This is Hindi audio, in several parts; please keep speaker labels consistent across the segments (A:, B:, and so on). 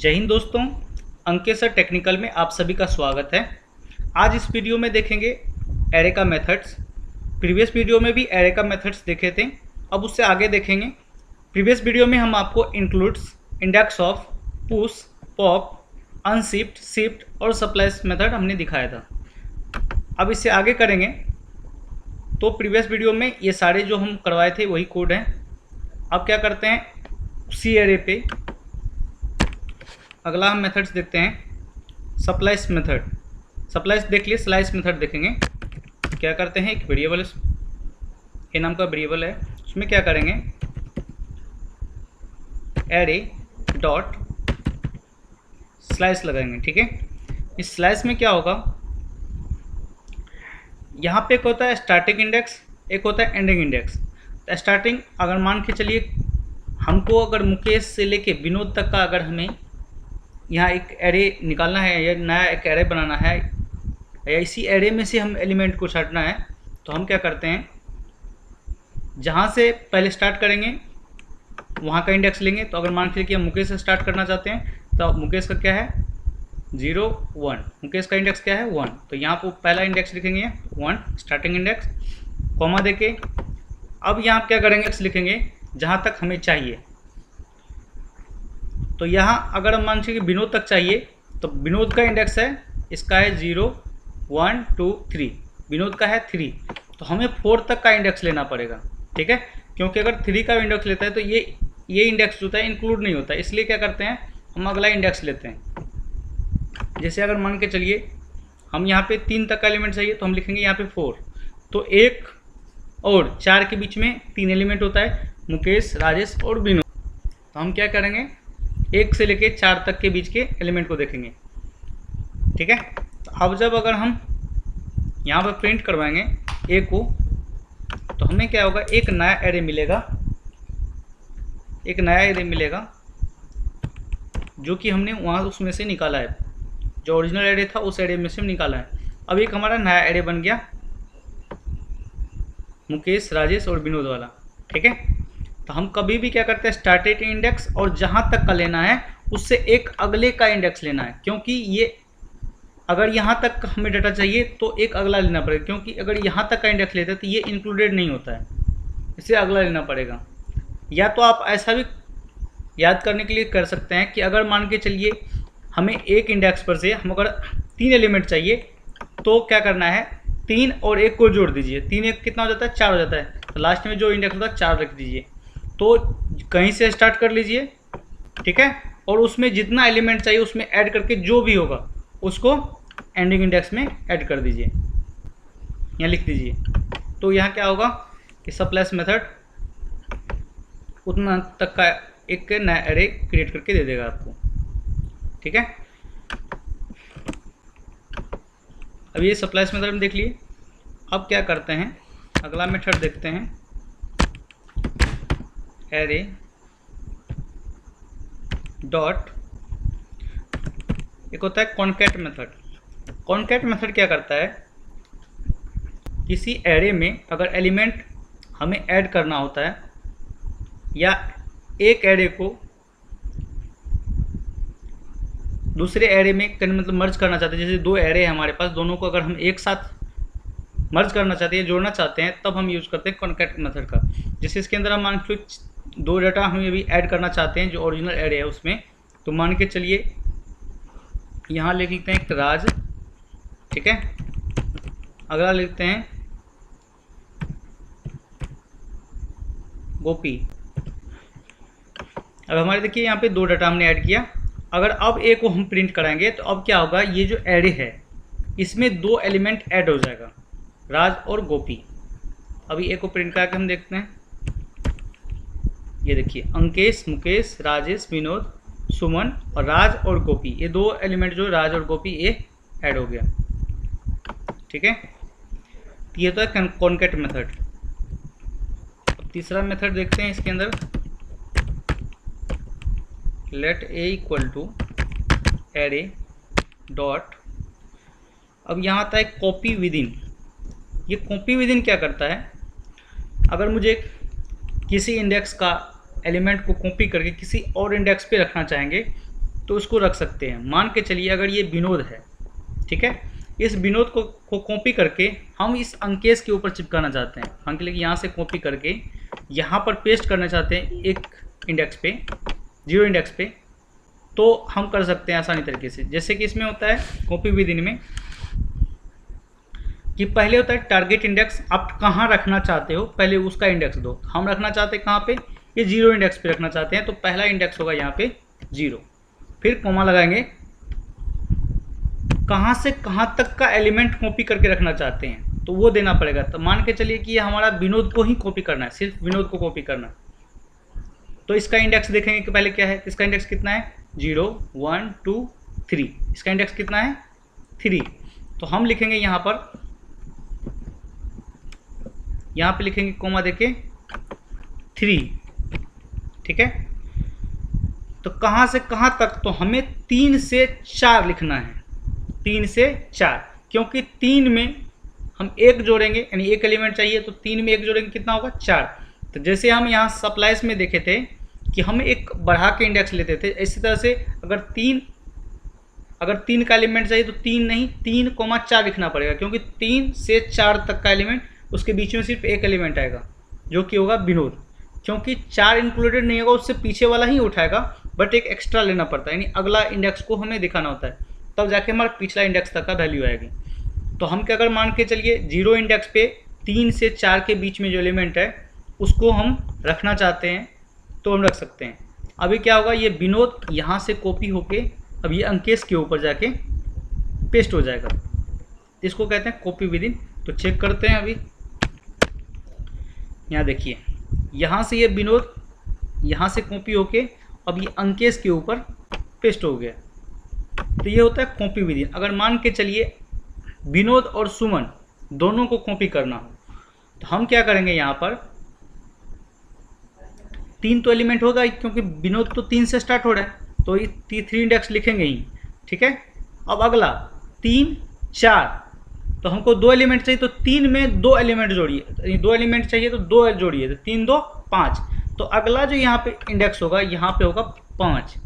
A: जय हिंद दोस्तों, अंकित सर टेक्निकल में आप सभी का स्वागत है। आज इस वीडियो में देखेंगे एरे का मेथड्स। प्रीवियस वीडियो में भी एरे का मेथड्स देखे थे, अब उससे आगे देखेंगे। प्रीवियस वीडियो में हम आपको includes, index of, push, pop, unshift, shift और सप्लाइज मेथड हमने दिखाया था। अब इससे आगे करेंगे। तो प्रीवियस वीडियो में ये सारे जो हम करवाए थे वही कोड हैं। अब क्या करते हैं, उसी एरे पे अगला हम मेथड्स देखते हैं। सप्लाइज मेथड, सप्लाइज देख लिए, स्लाइस मेथड देखेंगे। क्या करते हैं, एक वेरिएबल ए नाम का वेरिएबल है, उसमें क्या करेंगे, एरे डॉट स्लाइस लगाएंगे। ठीक है, इस स्लाइस में क्या होगा, यहाँ पे एक होता है स्टार्टिंग इंडेक्स, एक होता है एंडिंग इंडेक्स। स्टार्टिंग अगर मान के चलिए हमको अगर मुकेश से लेके विनोद तक का अगर हमें यहाँ एक एरे निकालना है या नया एक एरे बनाना है या इसी एरे में से हम एलिमेंट को छांटना है, तो हम क्या करते हैं, जहाँ से पहले स्टार्ट करेंगे वहाँ का इंडेक्स लेंगे। तो अगर मान के कि हम मुकेश से स्टार्ट करना चाहते हैं तो मुकेश का क्या है 0 1, मुकेश का इंडेक्स क्या है 1, तो यहाँ पर पहला इंडेक्स लिखेंगे 1 स्टार्टिंग इंडेक्स, कॉमा देके अब यहाँ क्या करेंगे, लिखेंगे जहाँ तक हमें चाहिए। तो यहाँ अगर हम मान लीजिए कि विनोद तक चाहिए तो विनोद का इंडेक्स है, इसका है 0 1 2 3, विनोद का है 3, तो हमें 4 तक का इंडेक्स लेना पड़ेगा। ठीक है, क्योंकि अगर 3 का इंडेक्स लेता है तो ये इंडेक्स जो होता है इंक्लूड नहीं होता, इसलिए क्या करते हैं हम अगला इंडेक्स लेते हैं। जैसे अगर मान के चलिए हम यहाँ पे 3 तक का एलिमेंट चाहिए तो हम लिखेंगे यहाँ पे 4, तो 1 और 4 के बीच में 3 एलिमेंट होता है, मुकेश, राजेश और विनोद। तो हम क्या करेंगे, 1 से लेके 4 तक के बीच के एलिमेंट को देखेंगे। ठीक है, तो अब जब अगर हम यहाँ पर प्रिंट करवाएंगे ए को, तो हमें क्या होगा, एक नया एरे मिलेगा, एक नया एरे मिलेगा जो कि हमने वहाँ उसमें से निकाला है, जो ओरिजिनल एरे था उस एरे में से निकाला है। अब एक हमारा नया एरे बन गया मुकेश, राजेश और विनोद वाला। ठीक है, तो हम कभी भी क्या करते हैं, स्टार्टेड इंडेक्स और जहाँ तक का लेना है उससे एक अगले का इंडेक्स लेना है, क्योंकि ये अगर यहाँ तक हमें डाटा चाहिए तो एक अगला लेना पड़ेगा, क्योंकि अगर यहाँ तक का इंडेक्स लेते हैं तो ये इंक्लूडेड नहीं होता है, इसे अगला लेना पड़ेगा। या तो आप ऐसा भी याद करने के लिए कर सकते हैं कि अगर मान के चलिए हमें एक इंडेक्स पर से हम अगर 3 एलिमेंट चाहिए तो क्या करना है, 3 और 1 को जोड़ दीजिए, 3 1 कितना हो जाता है 4 हो जाता है, तो लास्ट में जो इंडेक्स होता है 4 रख दीजिए। तो कहीं से स्टार्ट कर लीजिए, ठीक है, और उसमें जितना एलिमेंट चाहिए उसमें ऐड करके जो भी होगा उसको एंडिंग इंडेक्स में ऐड कर दीजिए, यहाँ लिख दीजिए। तो यहाँ क्या होगा कि सप्लाइज मेथड उतना तक का एक नया एरे क्रिएट करके दे देगा आपको। ठीक है, अब ये सप्लाइज मेथड में देख लिए। अब क्या करते हैं, अगला मेथड देखते हैं, एरे डॉट, एक होता है कॉन्कैट मेथड। कॉन्कैट मेथड क्या करता है, किसी एरे में अगर एलिमेंट हमें ऐड करना होता है या एक एरे को दूसरे एरे में मतलब मर्ज करना चाहते हैं, जैसे 2 एरे हैं हमारे पास, दोनों को अगर हम एक साथ मर्ज करना चाहते हैं, जोड़ना चाहते हैं, तब हम यूज़ करते हैं कॉन्कैट मेथड का। जैसे इसके अंदर हम मान के 2 डाटा हम भी ऐड करना चाहते हैं जो ओरिजिनल एरे है उसमें, तो मान के चलिए यहाँ लिख लेते हैं एक राज। ठीक है, अगला लिखते हैं गोपी। अब हमारे देखिए यहाँ पे 2 डाटा हमने ऐड किया। अगर अब ए को हम प्रिंट कराएंगे तो अब क्या होगा, ये जो एरे है इसमें 2 एलिमेंट ऐड हो जाएगा, राज और गोपी। अभी ए को प्रिंट करके हम देखते हैं, ये देखिए अंकेश, मुकेश, राजेश, विनोद, सुमन और राज और गोपी, ये 2 एलिमेंट जो राज और गोपी ये ऐड हो गया। ठीक है, ये तो है कॉन्कैट मेथड। अब तीसरा मेथड देखते हैं इसके अंदर, let A equal to array dot, अब यहाँ आता है कॉपी विद इन। ये कॉपी विद इन क्या करता है, अगर मुझे किसी इंडेक्स का एलिमेंट को कॉपी करके किसी और इंडेक्स पे रखना चाहेंगे तो उसको रख सकते हैं। मान के चलिए अगर ये विनोद है, ठीक है, इस विनोद को कॉपी करके हम इस अंकेश के ऊपर चिपकाना चाहते हैं। हम के लिए यहाँ से कॉपी करके यहाँ पर पेस्ट करना चाहते हैं एक इंडेक्स पे, 0 इंडेक्स पे, तो हम कर सकते हैं आसानी तरीके से। जैसे कि इसमें होता है कॉपी विद इन में कि पहले होता है टारगेट इंडेक्स, आप कहाँ रखना चाहते हो पहले उसका इंडेक्स दो। हम रखना चाहते हैं कहाँ पे, ये 0 इंडेक्स पे रखना चाहते हैं, तो पहला इंडेक्स होगा यहाँ पे 0, फिर कॉमा लगाएंगे, कहाँ से कहाँ तक का एलिमेंट कॉपी करके रखना चाहते हैं तो वो देना पड़ेगा। तो मान के चलिए कि ये हमारा विनोद को ही कॉपी करना है, सिर्फ विनोद को कॉपी करना है, तो इसका इंडेक्स देखेंगे कि पहले क्या है, इसका इंडेक्स कितना है 0 1 2 3, इसका इंडेक्स कितना है 3। तो हम लिखेंगे यहाँ पे लिखेंगे कोमा देके 3, ठीक है। तो कहाँ से कहाँ तक, तो हमें 3 से 4 लिखना है, 3 से 4, क्योंकि 3 में हम 1 जोड़ेंगे, यानी एक एलिमेंट चाहिए, तो 3 में 1 जोड़ेंगे कितना होगा 4। तो जैसे हम यहाँ सप्लाइज में देखे थे कि हम एक बढ़ा के इंडेक्स लेते थे, इसी तरह से अगर 3 का एलिमेंट चाहिए तो 3 नहीं 3,4 लिखना पड़ेगा, क्योंकि 3 से 4 तक का एलिमेंट, उसके बीच में सिर्फ एक एलिमेंट आएगा जो कि होगा विनोद, क्योंकि 4 इंक्लूडेड नहीं होगा, उससे पीछे वाला ही उठाएगा, बट एक एक्स्ट्रा लेना पड़ता है, यानी अगला इंडेक्स को हमें दिखाना होता है, तब जाके हमारा पिछला इंडेक्स तक का वैल्यू आएगी। तो हम क्या, अगर मान के चलिए 0 इंडेक्स पे 3 से 4 के बीच में जो एलिमेंट है उसको हम रखना चाहते हैं तो हम रख सकते हैं। अभी क्या होगा, ये विनोद यहाँ से कॉपी होके अब ये अंकेश के ऊपर जाके पेस्ट हो जाएगा, इसको कहते हैं कॉपी विद इन। तो चेक करते हैं, अभी यहाँ देखिए, यहाँ से ये विनोद यहाँ से कॉपी होके अब ये अंकेश के ऊपर पेस्ट हो गया, तो ये होता है कॉपी विद इन। अगर मान के चलिए विनोद और सुमन दोनों को कॉपी करना हो तो हम क्या करेंगे, यहाँ पर 3 तो एलिमेंट होगा, क्योंकि विनोद तो 3 से स्टार्ट हो रहा है, तो ये 3 इंडेक्स लिखेंगे ही, ठीक है। अब अगला 3 4, तो हमको 2 एलिमेंट चाहिए, तो 3 में 2 एलिमेंट जोड़िए, 2 एलिमेंट चाहिए तो 2 जोड़िए, तो 3 2 5, तो अगला जो यहाँ पे इंडेक्स होगा यहाँ पे होगा 5।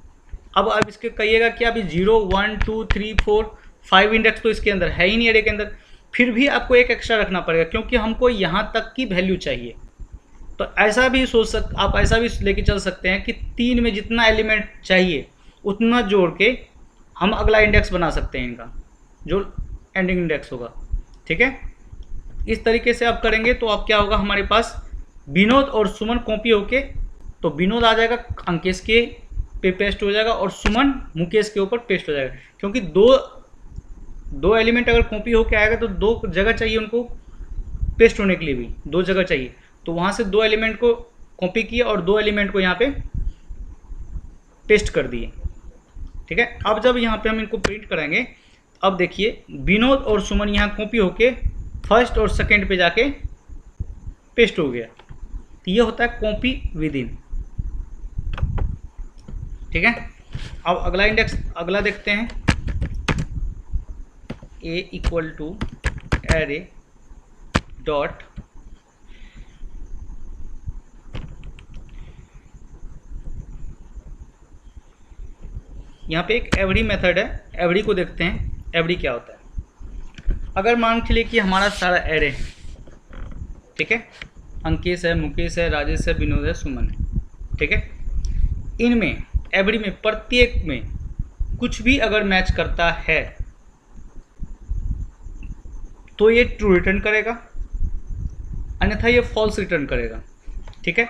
A: अब इसके कहिएगा कि अभी 0 1 2 3 4 5 इंडेक्स तो इसके अंदर है ही नहीं, एरे के अंदर, फिर भी आपको एक एक्स्ट्रा रखना पड़ेगा, क्योंकि हमको यहाँ तक की वैल्यू चाहिए। तो ऐसा भी आप ऐसा भी लेके चल सकते हैं कि 3 में जितना एलिमेंट चाहिए उतना जोड़ के हम अगला इंडेक्स बना सकते हैं इनका, जो एंडिंग इंडेक्स होगा, ठीक है। इस तरीके से आप करेंगे तो आप क्या होगा, हमारे पास विनोद और सुमन कॉपी होके, तो विनोद आ जाएगा अंकेश के पे पेस्ट हो जाएगा और सुमन मुकेश के ऊपर पेस्ट हो जाएगा, क्योंकि दो एलिमेंट अगर कॉपी होके आएगा तो 2 जगह चाहिए उनको पेस्ट होने के लिए भी 2 जगह चाहिए, तो वहाँ से 2 एलिमेंट को कॉपी किए और 2 एलिमेंट को यहाँ पे पेस्ट कर दिए, ठीक है। अब जब यहाँ पे हम इनको प्रिंट करेंगे, अब देखिए विनोद और सुमन यहाँ कॉपी होके फर्स्ट और सेकंड पे जाके पेस्ट हो गया, तो ये होता है कॉपी विद इन, ठीक है। अब अगला इंडेक्स अगला देखते हैं, a equal to array dot यहाँ पे एक एवरी मेथड है, एवरी को देखते हैं, एवरी क्या होता है। अगर मान के लिए कि हमारा सारा एरे है, ठीक है, अंकेश है, मुकेश है, राजेश है, विनोद है, सुमन है, ठीक है, इनमें एवरी में प्रत्येक में कुछ भी अगर मैच करता है तो ये ट्रू रिटर्न करेगा, अन्यथा ये फॉल्स रिटर्न करेगा, ठीक है।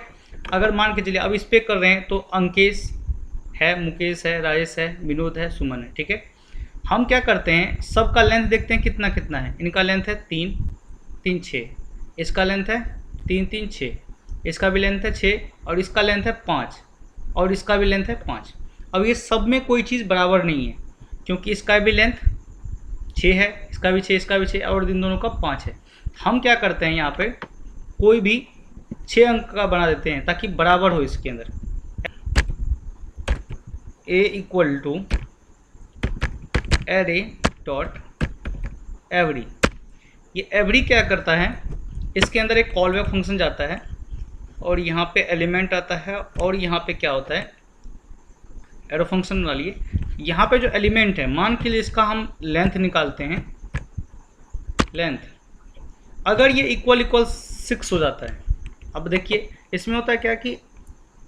A: अगर मान के चलिए अब इस पे कर रहे हैं तो अंकेश है, मुकेश है, राजेश है, विनोद है, सुमन है, ठीक है। हम क्या करते हैं, सबका लेंथ देखते हैं कितना कितना है। इनका लेंथ है 3 3 6, इसका लेंथ है 3 3 6, इसका भी लेंथ है 6, और इसका लेंथ है 5, और इसका भी लेंथ है 5। अब ये सब में कोई चीज़ बराबर नहीं है, क्योंकि इसका भी लेंथ 6 है, इसका भी 6, इसका भी 6, और इन दोनों का 5 है। हम क्या करते हैं, यहाँ पे कोई भी 6 अंक का बना देते हैं ताकि बराबर हो इसके अंदर। a equal to array dot every, ये एवरी क्या करता है, इसके अंदर एक कॉल बैक फंक्शन जाता है और यहाँ पे एलिमेंट आता है, और यहाँ पे क्या होता है एरो फंक्शन बना लिए, यहाँ पे जो एलिमेंट है, मान के लिए इसका हम लेंथ निकालते हैं, लेंथ अगर ये इक्वल 6 हो जाता है। अब देखिए इसमें होता है क्या कि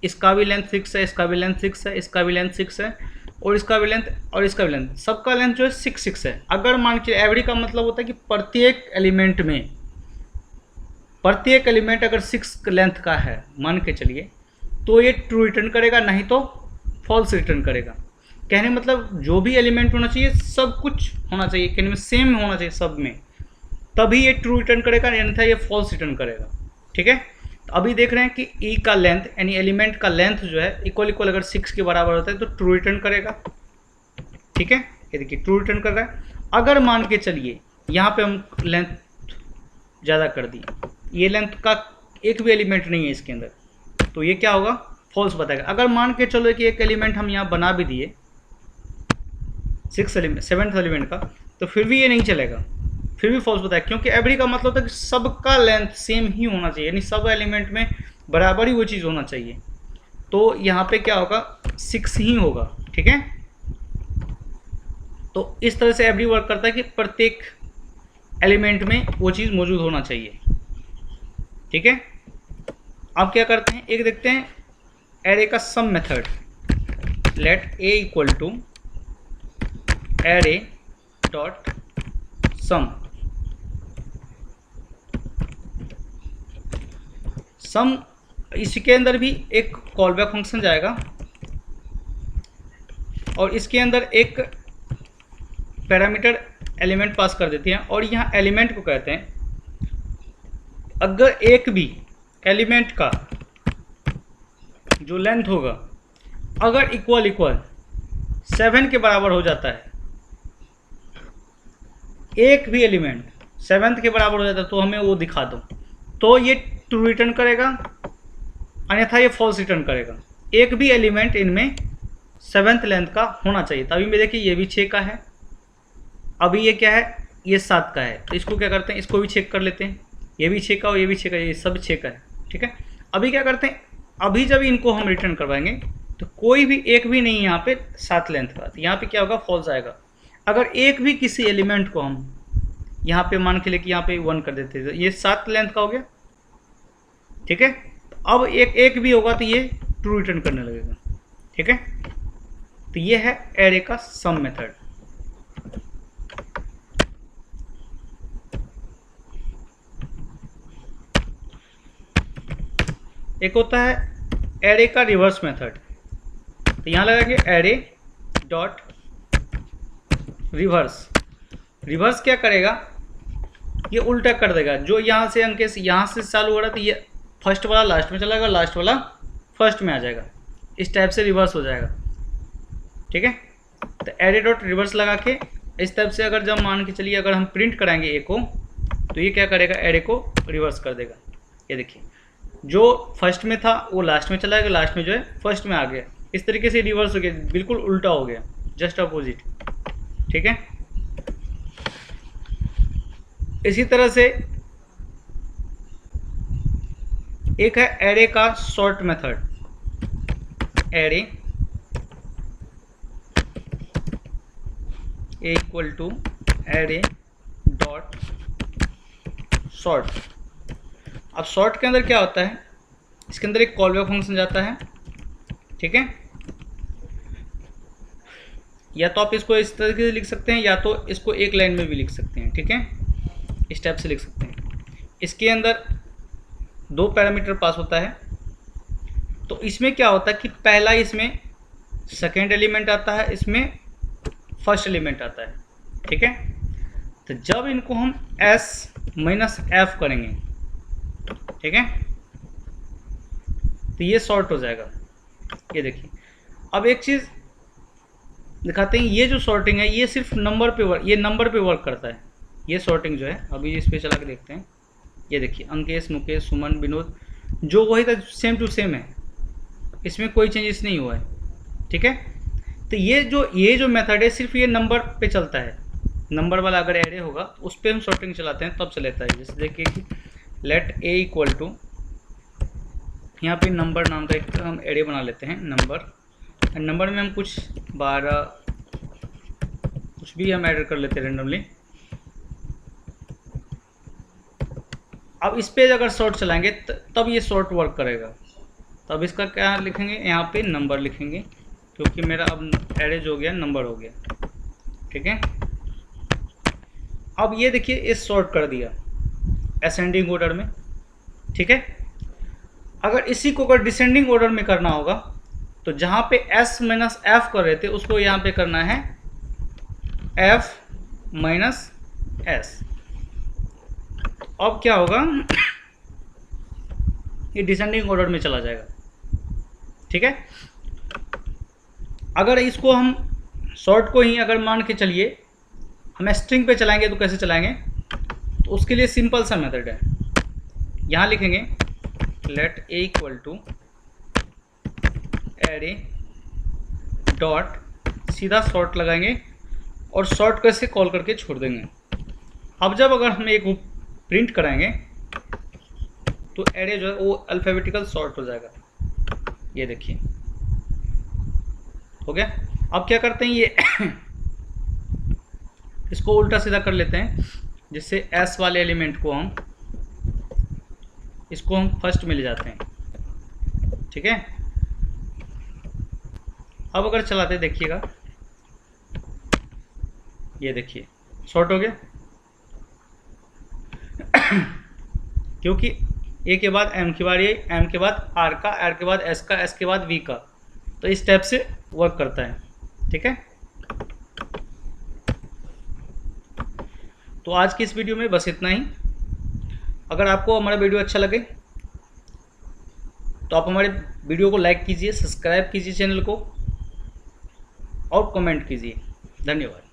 A: इसका भी लेंथ 6 है, इसका भी लेंथ 6 है, इसका भी लेंथ 6 है, और इसका भी लेंथ और इसका भी लेंथ, सबका लेंथ जो है 6 है। अगर मान के एवरी का मतलब होता है कि प्रत्येक एलिमेंट अगर 6 लेंथ का है मान के चलिए, तो ये ट्रू रिटर्न करेगा, नहीं तो फॉल्स रिटर्न करेगा। कहने मतलब जो भी एलिमेंट होना चाहिए सब कुछ होना चाहिए, कहने में सेम होना चाहिए सब में, तभी ये ट्रू रिटर्न करेगा, अन्यथा ये फॉल्स रिटर्न करेगा। ठीक है, तो अभी देख रहे हैं कि ई का लेंथ यानी एलिमेंट का लेंथ जो है इक्वल अगर 6 के बराबर होता है तो ट्रू रिटर्न करेगा। ठीक है, ये देखिए ट्रू रिटर्न कर रहा है। अगर मान के चलिए यहाँ पे हम लेंथ ज़्यादा कर दी, ये लेंथ का एक भी एलिमेंट नहीं है इसके अंदर, तो ये क्या होगा, फॉल्स बताएगा। अगर मान के चलो कि एक एलिमेंट हम यहाँ बना भी दिए 7th एलिमेंट का, तो फिर भी ये नहीं चलेगा, फिर भी फॉल्स बताएगा, क्योंकि एवरी का मतलब होता है कि सबका लेंथ सेम ही होना चाहिए, यानी सब एलिमेंट में बराबर ही वो चीज़ होना चाहिए। तो यहाँ पे क्या होगा, 6 ही होगा। ठीक है, तो इस तरह से एवरी वर्क करता है कि प्रत्येक एलिमेंट में वो चीज़ मौजूद होना चाहिए। ठीक है, अब क्या करते हैं, एक देखते हैं एरे का sum method. Let A equal to array dot sum. Sum इसके अंदर भी एक कॉल बैक फंक्शन जाएगा और इसके अंदर एक पैरामीटर एलिमेंट पास कर देती हैं, और यहाँ एलिमेंट को कहते हैं अगर एक भी एलिमेंट का जो लेंथ होगा अगर इक्वल 7 के बराबर हो जाता है, एक भी एलिमेंट 7th के बराबर हो जाता है तो हमें वो दिखा दो, तो ये ट्रू रिटर्न करेगा, अन्यथा ये फॉल्स रिटर्न करेगा। एक भी एलिमेंट इनमें 7th लेंथ का होना चाहिए। तभी में देखिए ये भी 6 का है, अभी ये क्या है, ये 7 का है, तो इसको क्या करते हैं, इसको भी चेक कर लेते हैं, ये भी 6 का और ये भी 6 का, ये सब 6 का है। ठीक है, अभी क्या करते हैं, अभी जब इनको हम रिटर्न करवाएंगे तो कोई भी एक भी नहीं यहाँ पे 7 लेंथ का, तो यहाँ पे क्या होगा, फॉल्स आएगा। अगर एक भी किसी एलिमेंट को हम यहाँ पे मान के लिए कि यहाँ पे 1 कर देते तो ये 7 लेंथ का हो गया। ठीक है, तो अब एक भी होगा तो ये ट्रू रिटर्न करने लगेगा। ठीक है, तो ये है एरे का सम मेथड। एक होता है एरे का रिवर्स मेथड। तो यहाँ लगा कि एरे डॉट रिवर्स क्या करेगा, ये उल्टा कर देगा। जो यहाँ से अंक यहाँ से चालू हो रहा है तो ये फर्स्ट वाला लास्ट में चला जाएगा, लास्ट वाला फर्स्ट में आ जाएगा, इस टाइप से रिवर्स हो जाएगा। ठीक है, तो एरे डॉट रिवर्स लगा के इस टाइप से अगर जब मान के चलिए अगर हम प्रिंट कराएंगे ए को, तो ये क्या करेगा, एरे को रिवर्स कर देगा। ये देखिए जो फर्स्ट में था वो लास्ट में चला गया, लास्ट में जो है फर्स्ट में आ गया, इस तरीके से रिवर्स हो गया, बिल्कुल उल्टा हो गया, जस्ट अपोजिट। ठीक है, इसी तरह से एक है एरे का sort method. Array A equal to array dot sort. अब शॉर्ट के अंदर क्या होता है, इसके अंदर एक कॉल बैक फंक्शन जाता है। ठीक है, या तो आप इसको इस तरीके से लिख सकते हैं या तो इसको एक लाइन में भी लिख सकते हैं। ठीक है, इस टाइप से लिख सकते हैं। इसके अंदर 2 पैरामीटर पास होता है, तो इसमें क्या होता है कि पहला इसमें सेकेंड एलिमेंट आता है, इसमें फर्स्ट एलिमेंट आता है। ठीक है, तो जब इनको हम s-f करेंगे, ठीक है, तो ये शॉर्ट हो जाएगा। ये देखिए, अब एक चीज़ दिखाते हैं, ये जो सॉर्टिंग है ये सिर्फ नंबर पे वर्क करता है। ये सॉर्टिंग जो है अभी इस पे चला के देखते हैं। ये देखिए अंकेश, मुकेश, सुमन, विनोद, जो वही था सेम टू सेम है, इसमें कोई चेंजेस नहीं हुआ है। ठीक है, तो ये जो मेथड है सिर्फ ये नंबर पे चलता है। नंबर वाला अगर एरे होगा तो उस पर हम सॉर्टिंग चलाते हैं तब चलता है। जैसे देखिए कि लेट ए इक्वल टू, यहाँ पे नंबर नाम का एक हम एरे बना लेते हैं, नंबर में हम कुछ 12, कुछ भी हम ऐड कर लेते हैं रेंडमली। अब इस पे अगर सॉर्ट चलाएंगे तब ये सॉर्ट वर्क करेगा। तब इसका क्या लिखेंगे, यहाँ पे नंबर लिखेंगे, क्योंकि मेरा अब एरेज हो गया, नंबर हो गया, ठीक है। अब ये देखिए इस सॉर्ट कर दिया असेंडिंग ऑर्डर में, ठीक है। अगर इसी को अगर डिसेंडिंग ऑर्डर में करना होगा तो जहाँ पे S माइनस एफ कर रहे थे उसको यहाँ पे करना है F माइनस एस। अब क्या होगा, ये डिसेंडिंग ऑर्डर में चला जाएगा, ठीक है। अगर इसको हम शॉर्ट को ही अगर मान के चलिए हम स्ट्रिंग पे चलाएंगे तो कैसे चलाएंगे, तो उसके लिए सिंपल सा मेथड है। यहाँ लिखेंगे let A equal to array dot, सीधा शॉर्ट लगाएंगे और शॉर्ट कैसे कॉल करके छोड़ देंगे। अब जब अगर हम एक प्रिंट कराएंगे तो एरे जो है वो अल्फ़ाबेटिकल सॉर्ट हो जाएगा, ये देखिए हो गया। अब क्या करते हैं, ये इसको उल्टा सीधा कर लेते हैं, जिससे एस वाले एलिमेंट को हम इसको हम फर्स्ट में ले जाते हैं, ठीक है। अब अगर चलाते देखिएगा, ये देखिए शॉर्ट हो गया क्योंकि ए के बाद एम की बारी, एम के बाद आर का, आर के बाद एस का, एस के बाद वी का, तो इस टाइप से वर्क करता है, ठीक है। तो आज की इस वीडियो में बस इतना ही। अगर आपको हमारा वीडियो अच्छा लगे तो आप हमारे वीडियो को लाइक कीजिए, सब्सक्राइब कीजिए चैनल को और कमेंट कीजिए। धन्यवाद।